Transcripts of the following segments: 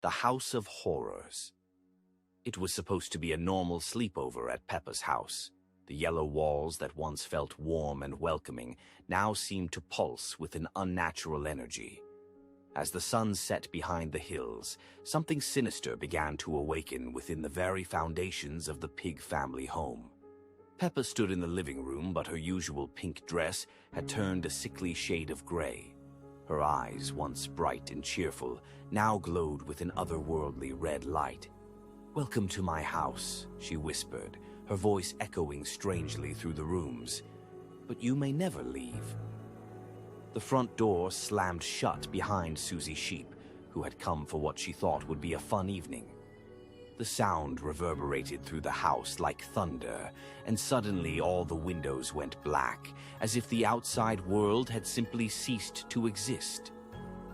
The House of Horrors. It was supposed to be a normal sleepover at Peppa's house. The yellow walls that once felt warm and welcoming now seemed to pulse with an unnatural energy. As the sun set behind the hills, something sinister began to awaken within the very foundations of the pig family home. Peppa stood in the living room, but her usual pink dress had turned a sickly shade of gray. Her eyes, once bright and cheerful, now glowed with an otherworldly red light. "Welcome to my house," she whispered, her voice echoing strangely through the rooms. "But you may never leave." The front door slammed shut behind Susie Sheep, who had come for what she thought would be a fun evening. The sound reverberated through the house like thunder, and suddenly all the windows went black, as if the outside world had simply ceased to exist.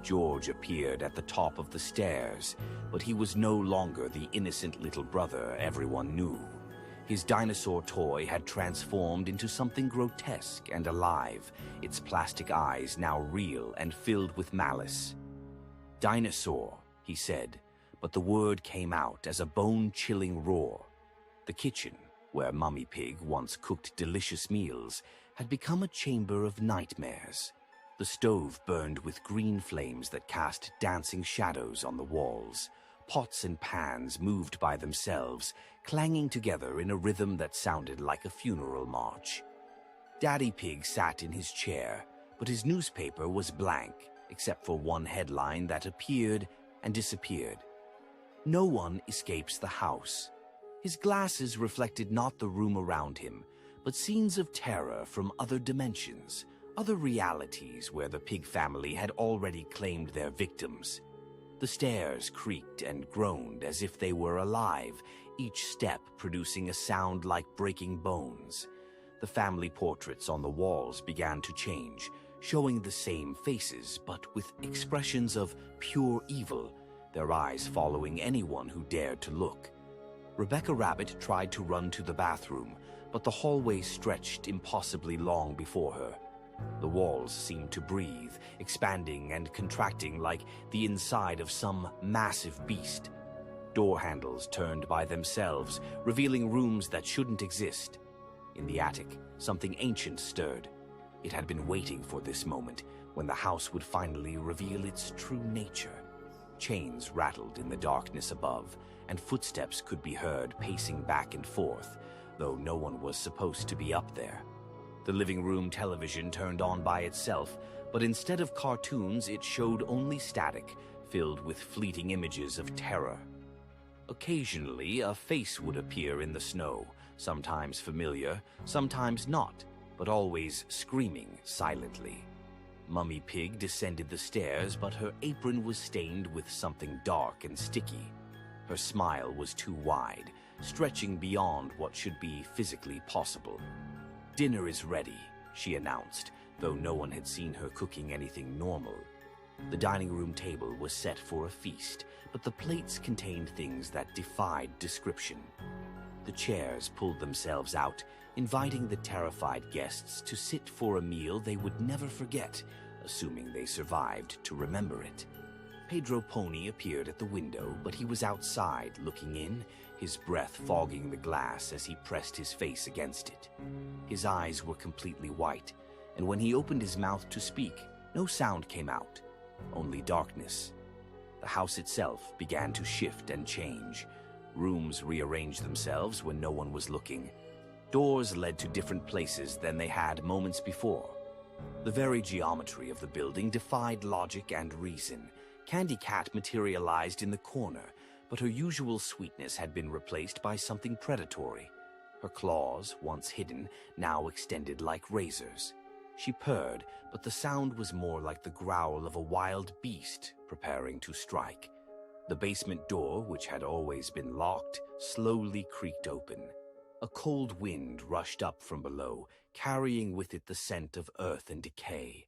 George appeared at the top of the stairs, but he was no longer the innocent little brother everyone knew. His dinosaur toy had transformed into something grotesque and alive, its plastic eyes now real and filled with malice. "Dinosaur," he said, but the word came out as a bone-chilling roar. The kitchen, where Mummy Pig once cooked delicious meals, had become a chamber of nightmares. The stove burned with green flames that cast dancing shadows on the walls. Pots and pans moved by themselves, clanging together in a rhythm that sounded like a funeral march. Daddy Pig sat in his chair, but his newspaper was blank, except for one headline that appeared and disappeared. "No one escapes the house." His glasses reflected not the room around him, but scenes of terror from other dimensions, other realities where the pig family had already claimed their victims. The stairs creaked and groaned as if they were alive, each step producing a sound like breaking bones. The family portraits on the walls began to change, showing the same faces but with expressions of pure evil, their eyes following anyone who dared to look. Rebecca Rabbit tried to run to the bathroom, but the hallway stretched impossibly long before her. The walls seemed to breathe, expanding and contracting like the inside of some massive beast. Door handles turned by themselves, revealing rooms that shouldn't exist. In the attic, something ancient stirred. It had been waiting for this moment, when the house would finally reveal its true nature. Chains rattled in the darkness above, and footsteps could be heard pacing back and forth, though no one was supposed to be up there. The living room television turned on by itself, but instead of cartoons, it showed only static, filled with fleeting images of terror. Occasionally, a face would appear in the snow, sometimes familiar, sometimes not, but always screaming silently. Mummy Pig descended the stairs, but her apron was stained with something dark and sticky. Her smile was too wide, stretching beyond what should be physically possible. "Dinner is ready," she announced, though no one had seen her cooking anything normal. The dining room table was set for a feast, but the plates contained things that defied description. The chairs pulled themselves out, inviting the terrified guests to sit for a meal they would never forget, assuming they survived to remember it. Pedro Pony appeared at the window, but he was outside looking in, his breath fogging the glass as he pressed his face against it. His eyes were completely white, and when he opened his mouth to speak, no sound came out, only darkness. The house itself began to shift and change. Rooms rearranged themselves when no one was looking. Doors led to different places than they had moments before. The very geometry of the building defied logic and reason. Candy Cat materialized in the corner, but her usual sweetness had been replaced by something predatory. Her claws, once hidden, now extended like razors. She purred, but the sound was more like the growl of a wild beast preparing to strike. The basement door, which had always been locked, slowly creaked open. A cold wind rushed up from below, carrying with it the scent of earth and decay.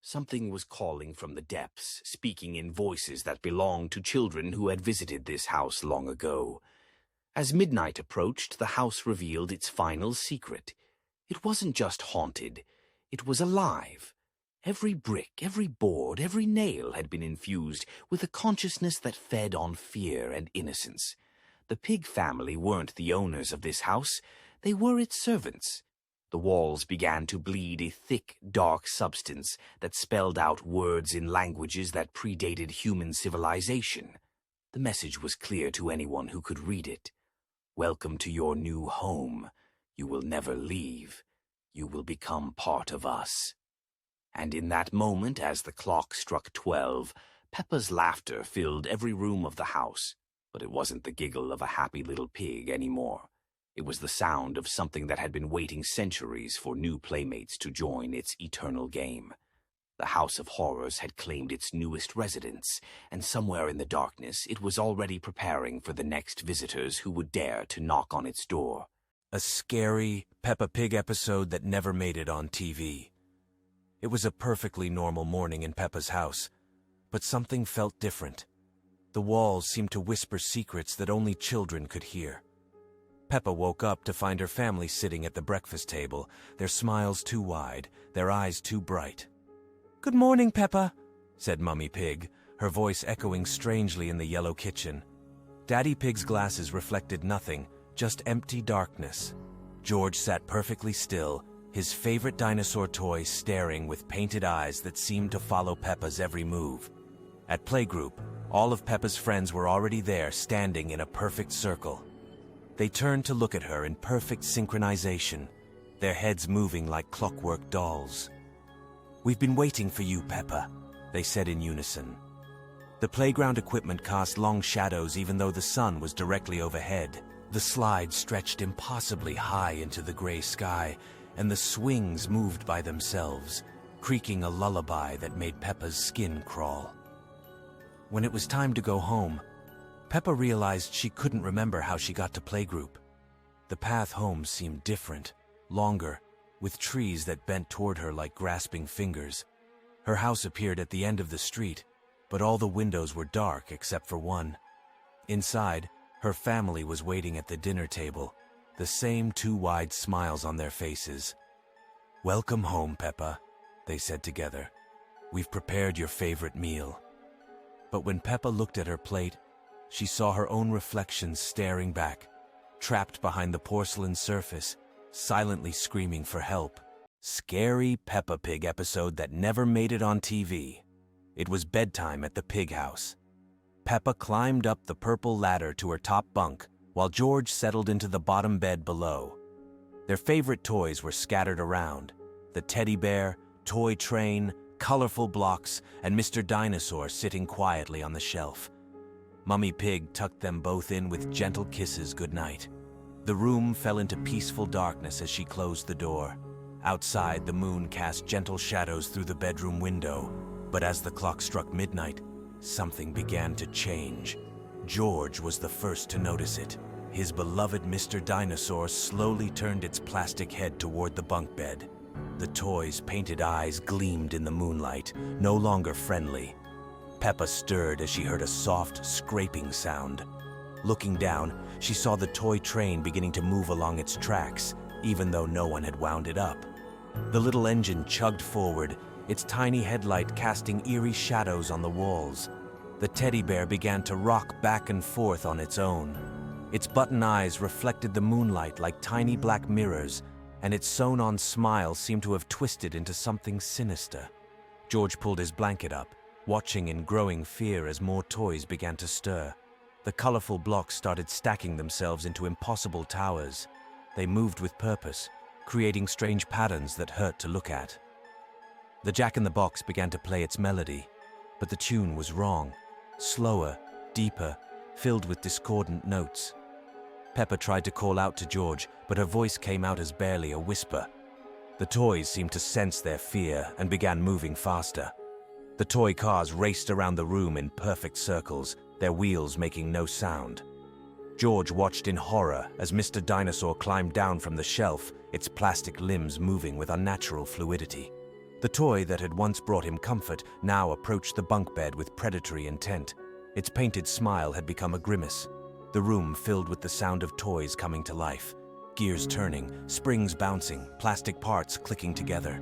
Something was calling from the depths, speaking in voices that belonged to children who had visited this house long ago. As midnight approached, the house revealed its final secret. It wasn't just haunted. It was alive. Every brick, every board, every nail had been infused with a consciousness that fed on fear and innocence. The pig family weren't the owners of this house. They were its servants. The walls began to bleed a thick, dark substance that spelled out words in languages that predated human civilization. The message was clear to anyone who could read it. Welcome to your new home. You will never leave. You will become part of us. And in that moment, as the clock struck 12, Peppa's laughter filled every room of the house. But it wasn't the giggle of a happy little pig anymore. It was the sound of something that had been waiting centuries for new playmates to join its eternal game. The House of Horrors had claimed its newest residents, and somewhere in the darkness it was already preparing for the next visitors who would dare to knock on its door. A scary Peppa Pig episode that never made it on TV. It was a perfectly normal morning in Peppa's house, but something felt different. The walls seemed to whisper secrets that only children could hear. Peppa woke up to find her family sitting at the breakfast table, their smiles too wide, their eyes too bright. "Good morning, Peppa," said Mummy Pig, her voice echoing strangely in the yellow kitchen. Daddy Pig's glasses reflected nothing, just empty darkness. George sat perfectly still, his favorite dinosaur toy staring with painted eyes that seemed to follow Peppa's every move. At playgroup, all of Peppa's friends were already there, standing in a perfect circle. They turned to look at her in perfect synchronization, their heads moving like clockwork dolls. "We've been waiting for you, Peppa," they said in unison. The playground equipment cast long shadows even though the sun was directly overhead. The slides stretched impossibly high into the gray sky, and the swings moved by themselves, creaking a lullaby that made Peppa's skin crawl. When it was time to go home, Peppa realized she couldn't remember how she got to playgroup. The path home seemed different, longer, with trees that bent toward her like grasping fingers. Her house appeared at the end of the street, but all the windows were dark except for one. Inside, her family was waiting at the dinner table, the same two wide smiles on their faces. "Welcome home, Peppa," they said together. "We've prepared your favorite meal." But when Peppa looked at her plate, she saw her own reflection staring back, trapped behind the porcelain surface, silently screaming for help. Scary Peppa Pig episode that never made it on TV. It was bedtime at the pig house. Peppa climbed up the purple ladder to her top bunk, while George settled into the bottom bed below. Their favorite toys were scattered around: the teddy bear, toy train, colorful blocks, and Mr. Dinosaur sitting quietly on the shelf. Mummy Pig tucked them both in with gentle kisses goodnight. The room fell into peaceful darkness as she closed the door. Outside, the moon cast gentle shadows through the bedroom window, but as the clock struck midnight, something began to change. George was the first to notice it. His beloved Mr. Dinosaur slowly turned its plastic head toward the bunk bed. The toy's painted eyes gleamed in the moonlight, no longer friendly. Peppa stirred as she heard a soft, scraping sound. Looking down, she saw the toy train beginning to move along its tracks, even though no one had wound it up. The little engine chugged forward, its tiny headlight casting eerie shadows on the walls. The teddy bear began to rock back and forth on its own. Its button eyes reflected the moonlight like tiny black mirrors, and its sewn-on smile seemed to have twisted into something sinister. George pulled his blanket up, watching in growing fear as more toys began to stir. The colorful blocks started stacking themselves into impossible towers. They moved with purpose, creating strange patterns that hurt to look at. The Jack-in-the-Box began to play its melody, but the tune was wrong, slower, deeper, filled with discordant notes. Peppa tried to call out to George, but her voice came out as barely a whisper. The toys seemed to sense their fear and began moving faster. The toy cars raced around the room in perfect circles, their wheels making no sound. George watched in horror as Mr. Dinosaur climbed down from the shelf, its plastic limbs moving with unnatural fluidity. The toy that had once brought him comfort now approached the bunk bed with predatory intent. Its painted smile had become a grimace. The room filled with the sound of toys coming to life, gears turning, springs bouncing, plastic parts clicking together.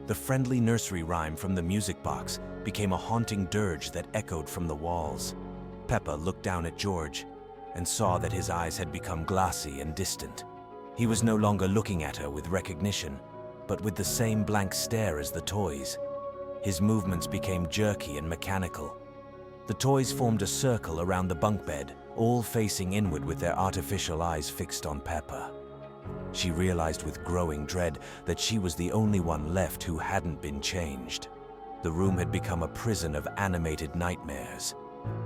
The friendly nursery rhyme from the music box became a haunting dirge that echoed from the walls. Peppa looked down at George and saw that his eyes had become glassy and distant. He was no longer looking at her with recognition, but with the same blank stare as the toys. His movements became jerky and mechanical. The toys formed a circle around the bunk bed, all facing inward with their artificial eyes fixed on Peppa. She realized with growing dread that she was the only one left who hadn't been changed. The room had become a prison of animated nightmares.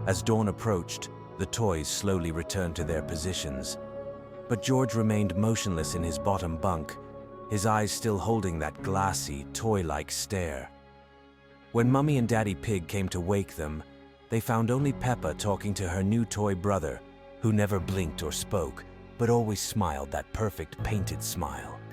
As dawn approached, the toys slowly returned to their positions. But George remained motionless in his bottom bunk, his eyes still holding that glassy, toy-like stare. When Mummy and Daddy Pig came to wake them, they found only Peppa talking to her new toy brother, who never blinked or spoke, but always smiled that perfect painted smile.